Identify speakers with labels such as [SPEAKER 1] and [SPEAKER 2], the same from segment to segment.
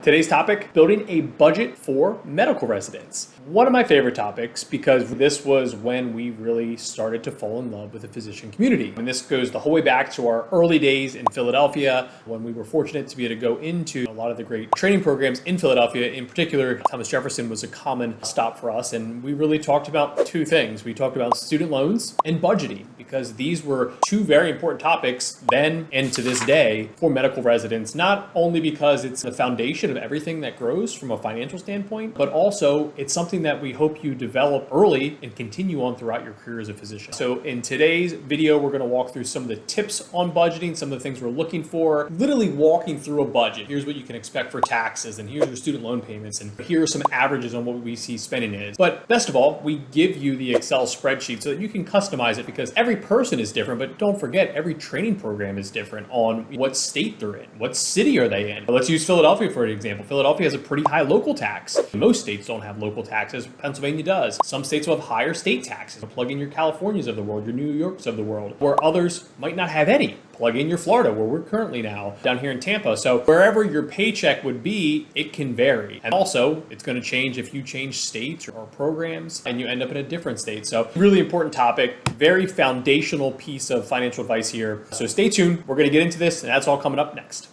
[SPEAKER 1] Today's topic, building a budget for medical residents. One of my favorite topics because this was when we really started to fall in love with the physician community. And this goes the whole way back to our early days in Philadelphia when we were fortunate to be able to go into a lot of the great training programs in Philadelphia. In particular, Thomas Jefferson was a common stop for us. And we really talked about two things. We talked about student loans and budgeting because these were two very important topics then and to this day for medical residents, not only because it's the foundation of everything that grows from a financial standpoint, but also it's something that we hope you develop early and continue on throughout your career as a physician. So in today's video, we're going to walk through some of the tips on budgeting, some of the things we're looking for, literally walking through a budget. Here's what you can expect for taxes, and here's your student loan payments, and here are some averages on what we see spending is. But best of all, we give you the Excel spreadsheet so that you can customize it because every person is different, but don't forget, every training program is different on what state they're in, what city are they in. Let's use Philadelphia for an example. Philadelphia has a pretty high local tax. Most states don't have local taxes. Pennsylvania does. Some states will have higher state taxes. Plug in your Californias of the world, your New Yorks of the world, where others might not have any. Plug in your Florida, where we're currently now, down here in Tampa. So wherever your paycheck would be, it can vary. And also, it's going to change if you change states or programs and you end up in a different state. So really important topic, very foundational piece of financial advice here. So stay tuned. We're going to get into this, and that's all coming up next.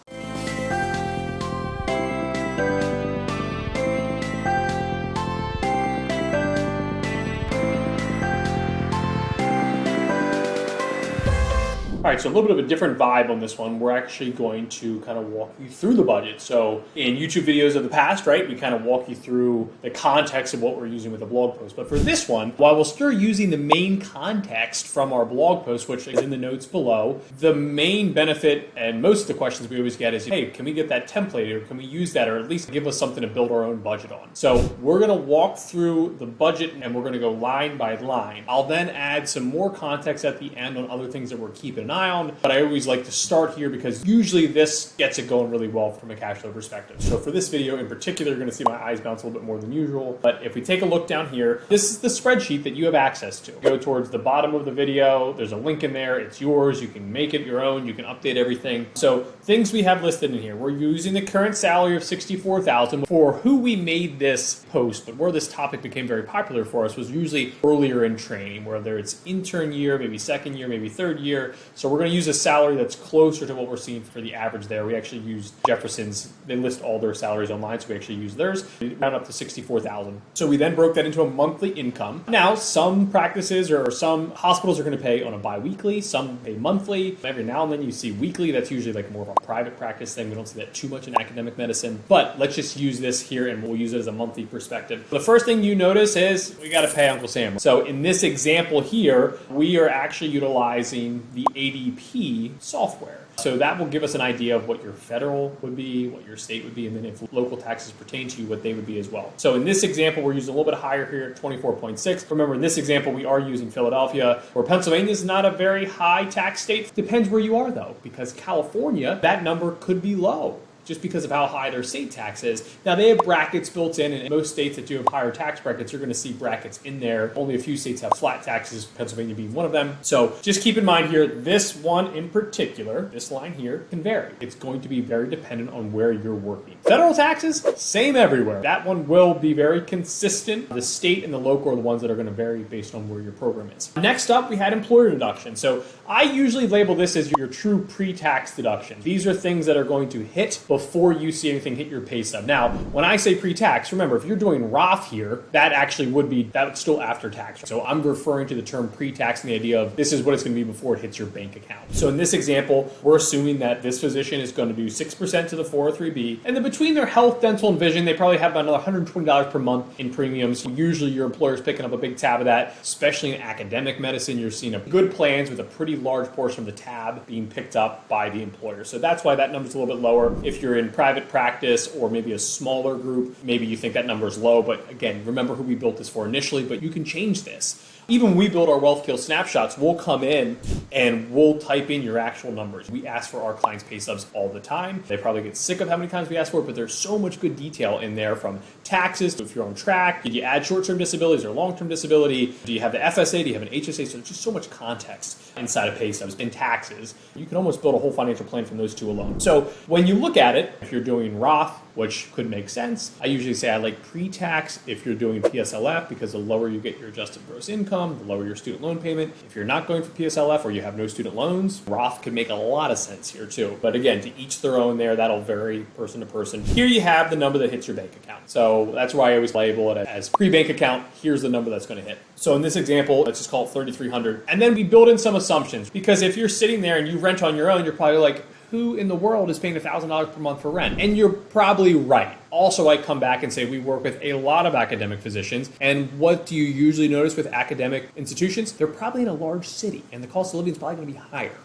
[SPEAKER 1] All right, so a little bit of a different vibe on this one. We're actually going to kind of walk you through the budget. So in YouTube videos of the past, right, we kind of walk you through the context of what we're using with a blog post. But for this one, while we're still using the main context from our blog post, which is in the notes below, the main benefit and most of the questions we always get is, hey, can we get that template or can we use that or at least give us something to build our own budget on? So we're going to walk through the budget and we're going to go line by line. I'll then add some more context at the end on other things that we're keeping an eye on, but I always like to start here because usually this gets it going really well from a cash flow perspective. So for this video in particular, you're going to see my eyes bounce a little bit more than usual. But if we take a look down here, this is the spreadsheet that you have access to. Go towards the bottom of the video. There's a link in there. It's yours. You can make it your own. You can update everything. So things we have listed in here. We're using the current salary of $64,000 for who we made this post, but where this topic became very popular for us was usually earlier in training, whether it's intern year, maybe second year, maybe third year. So we're going to use a salary that's closer to what we're seeing for the average there. We actually used Jefferson's. They list all their salaries online, so we actually use theirs. We round up to $64,000. So we then broke that into a monthly income. Now, some practices or some hospitals are going to pay on a bi-weekly, some pay monthly. Every now and then you see weekly. That's usually like more of a private practice thing. We don't see that too much in academic medicine, but let's just use this here and we'll use it as a monthly perspective. The first thing you notice is we got to pay Uncle Sam. So in this example here, we are actually utilizing the ADP software. So that will give us an idea of what your federal would be, what your state would be, and then if local taxes pertain to you, what they would be as well. So in this example, we're using a little bit higher here at 24.6. Remember, in this example, we are using Philadelphia, where Pennsylvania is not a very high tax state. Depends where you are, though, because California, that number could be low, just because of how high their state tax is. Now, they have brackets built in, and in most states that do have higher tax brackets, you're going to see brackets in there. Only a few states have flat taxes, Pennsylvania being one of them. So just keep in mind here, this one in particular, this line here, can vary. It's going to be very dependent on where you're working. Federal taxes, same everywhere. That one will be very consistent. The state and the local are the ones that are going to vary based on where your program is. Next up, we had employer deduction. So I usually label this as your true pre-tax deduction. These are things that are going to hit before you see anything hit your pay stub. Now, when I say pre-tax, remember, if you're doing Roth here, that actually would be, that's still after tax. So I'm referring to the term pre-tax and the idea of this is what it's going to be before it hits your bank account. So in this example, we're assuming that this physician is going to do 6% to the 403B. And then between their health, dental, and vision, they probably have about another $120 per month in premiums. Usually your employer is picking up a big tab of that, especially in academic medicine. You're seeing good plans with a pretty large portion of the tab being picked up by the employer. So that's why that number's a little bit lower. If you're in private practice or maybe a smaller group, maybe you think that number is low, but again, remember who we built this for initially, but you can change this. Even when we build our WealthKeel snapshots, we'll come in and we'll type in your actual numbers. We ask for our clients' pay stubs all the time. They probably get sick of how many times we ask for it, but there's so much good detail in there, from taxes to if you're on track. Did you add short-term disabilities or long-term disability? Do you have the FSA? Do you have an HSA? So there's just so much context inside of pay stubs and taxes. You can almost build a whole financial plan from those two alone. So when you look at it, if you're doing Roth, which could make sense. I usually say I like pre-tax if you're doing PSLF, because the lower you get your adjusted gross income, the lower your student loan payment. If you're not going for PSLF or you have no student loans, Roth could make a lot of sense here too. But again, to each their own there, that'll vary person to person. Here you have the number that hits your bank account. So that's why I always label it as pre-bank account. Here's the number that's going to hit. So in this example, let's just call it $3,300. And then we build in some assumptions, because if you're sitting there and you rent on your own, you're probably like, who in the world is paying $1,000 per month for rent? And you're probably right. Also, I come back and say we work with a lot of academic physicians. And what do you usually notice with academic institutions? They're probably in a large city, and the cost of living is probably going to be higher.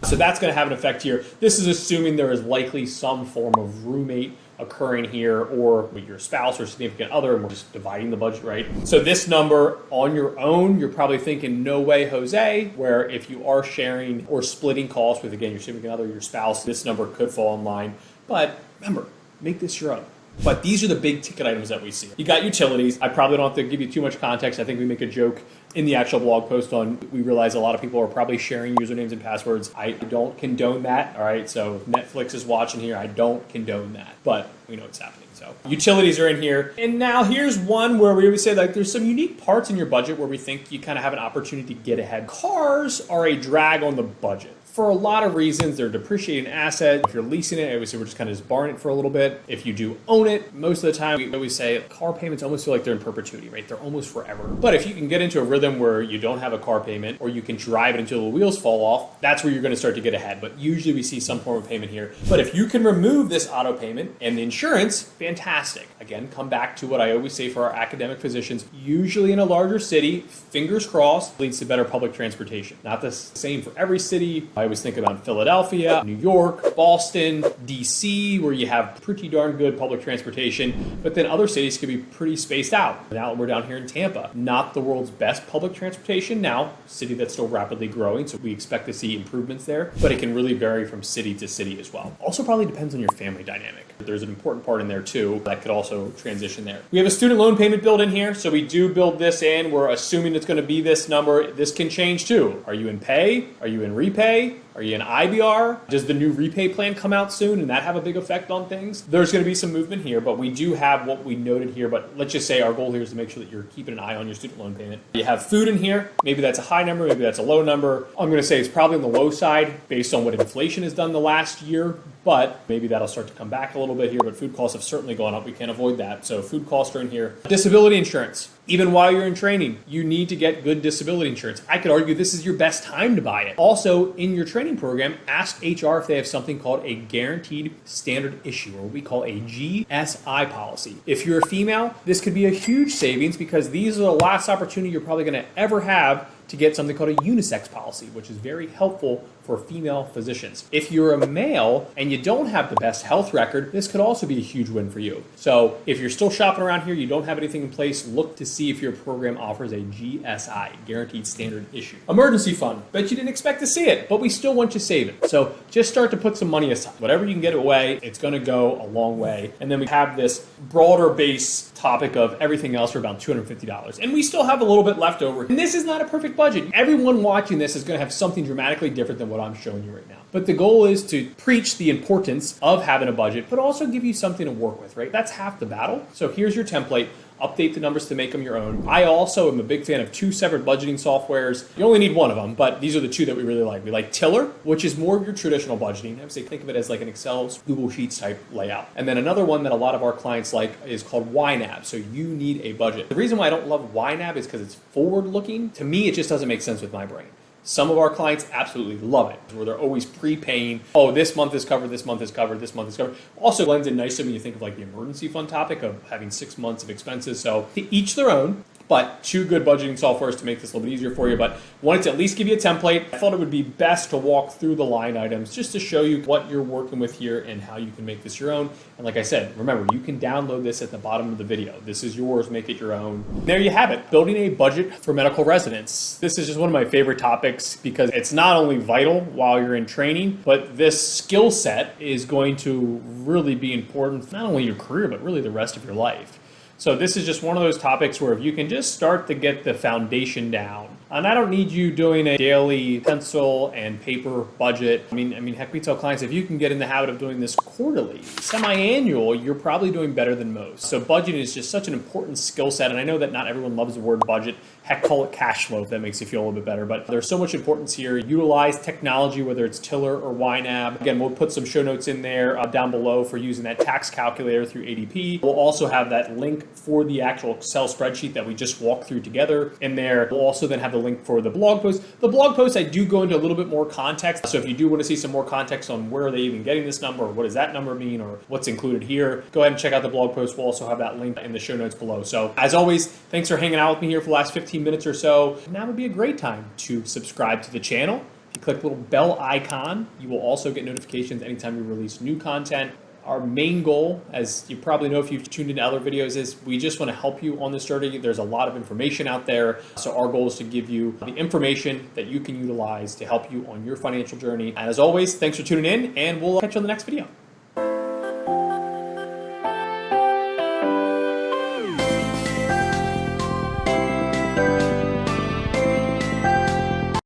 [SPEAKER 1] So that's going to have an effect here. This is assuming there is likely some form of roommate occurring here, or with your spouse or significant other, and we're just dividing the budget, right? So this number on your own, you're probably thinking, no way, Jose, where if you are sharing or splitting costs with, again, your significant other, your spouse, this number could fall in line. But remember, make this your own. But these are the big ticket items that we see. You got utilities. I probably don't have to give you too much context. I think we make a joke in the actual blog post on, we realize a lot of people are probably sharing usernames and passwords. I don't condone that, all right? So if Netflix is watching here, I don't condone that, but we know what's happening. So utilities are in here. And now here's one where we would say, like, there's some unique parts in your budget where we think you kind of have an opportunity to get ahead. Cars are a drag on the budget. For a lot of reasons. They're a depreciating asset. If you're leasing it, obviously we're just kind of borrowing it for a little bit. If you do own it, most of the time we always say car payments almost feel like they're in perpetuity, right? They're almost forever. But if you can get into a rhythm where you don't have a car payment, or you can drive it until the wheels fall off, that's where you're going to start to get ahead. But usually we see some form of payment here. But if you can remove this auto payment and the insurance, fantastic. Again, come back to what I always say for our academic physicians. Usually in a larger city, fingers crossed, leads to better public transportation. Not the same for every city. I always think about Philadelphia, New York, Boston, DC, where you have pretty darn good public transportation, but then other cities can be pretty spaced out. Now we're down here in Tampa, not the world's best public transportation. Now, city that's still rapidly growing, so we expect to see improvements there, but it can really vary from city to city as well. Also probably depends on your family dynamic. There's an important part in there too that could also transition there. We have a student loan payment built in here, so we do build this in. We're assuming it's going to be this number. This can change too. Are you in pay? Are you in repay? Are you in IBR? Does the new repay plan come out soon and that have a big effect on things? There's going to be some movement here, but we do have what we noted here. But let's just say our goal here is to make sure that you're keeping an eye on your student loan payment. You have food in here. Maybe that's a high number. Maybe that's a low number. I'm going to say it's probably on the low side based on what inflation has done the last year, but maybe that'll start to come back a little bit here. But food costs have certainly gone up. We can't avoid that. So food costs are in here. Disability insurance. Even while you're in training, you need to get good disability insurance. I could argue this is your best time to buy it. Also, in your training program, ask HR if they have something called a guaranteed standard issue, or what we call a GSI policy. If you're a female, this could be a huge savings, because these are the last opportunity you're probably going to ever have to get something called a unisex policy, which is very helpful for female physicians. If you're a male and you don't have the best health record, this could also be a huge win for you. So if you're still shopping around here, you don't have anything in place, look to see if your program offers a GSI, guaranteed standard issue. Emergency fund. Bet you didn't expect to see it, but we still want you saving. So just start to put some money aside. Whatever you can get away, it's going to go a long way. And then we have this broader base topic of everything else for about $250. And we still have a little bit left over. And this is not a perfect budget. Everyone watching this is going to have something dramatically different than what I'm showing you right now. But the goal is to preach the importance of having a budget, but also give you something to work with, right? That's half the battle. So here's your template. Update the numbers to make them your own. I also am a big fan of two separate budgeting softwares. You only need one of them, but these are the two that we really like. We like Tiller, which is more of your traditional budgeting. I would say think of it as like an Excel, Google Sheets type layout. And then another one that a lot of our clients like is called YNAB. So you need a budget. The reason why I don't love YNAB is because it's forward looking. To me, it just doesn't make sense with my brain. Some of our clients absolutely love it, where they're always prepaying. Oh, this month is covered, this month is covered, this month is covered. Also blends in nicely when you think of like the emergency fund topic of having 6 months of expenses. So to each their own, but two good budgeting softwares to make this a little bit easier for you. But wanted to at least give you a template. I thought it would be best to walk through the line items just to show you what you're working with here and how you can make this your own. And like I said, remember, you can download this at the bottom of the video. This is yours, make it your own. There you have it, building a budget for medical residents. This is just one of my favorite topics because it's not only vital while you're in training, but this skill set is going to really be important, not only your career, but really the rest of your life. So this is just one of those topics where if you can just start to get the foundation down, and I don't need you doing a daily pencil and paper budget. I mean, heck, we tell clients if you can get in the habit of doing this quarterly, semi-annual, you're probably doing better than most. So budgeting is just such an important skill set, and I know that not everyone loves the word budget. Heck, call it cash flow if that makes you feel a little bit better. But there's so much importance here. Utilize technology, whether it's Tiller or YNAB. Again, we'll put some show notes in there down below for using that tax calculator through ADP. We'll also have that link for the actual Excel spreadsheet that we just walked through together in there. We'll also then have the link for the blog post. The blog post, I do go into a little bit more context. So if you do want to see some more context on where are they even getting this number, or what does that number mean, or what's included here, go ahead and check out the blog post. We'll also have that link in the show notes below. So as always, thanks for hanging out with me here for the last 15 minutes or so. Now would be a great time to subscribe to the channel. If you click the little bell icon, you will also get notifications anytime we release new content. Our main goal, as you probably know if you've tuned into other videos, is we just want to help you on this journey. There's a lot of information out there. So our goal is to give you the information that you can utilize to help you on your financial journey. And as always, thanks for tuning in, and we'll catch you on the next video.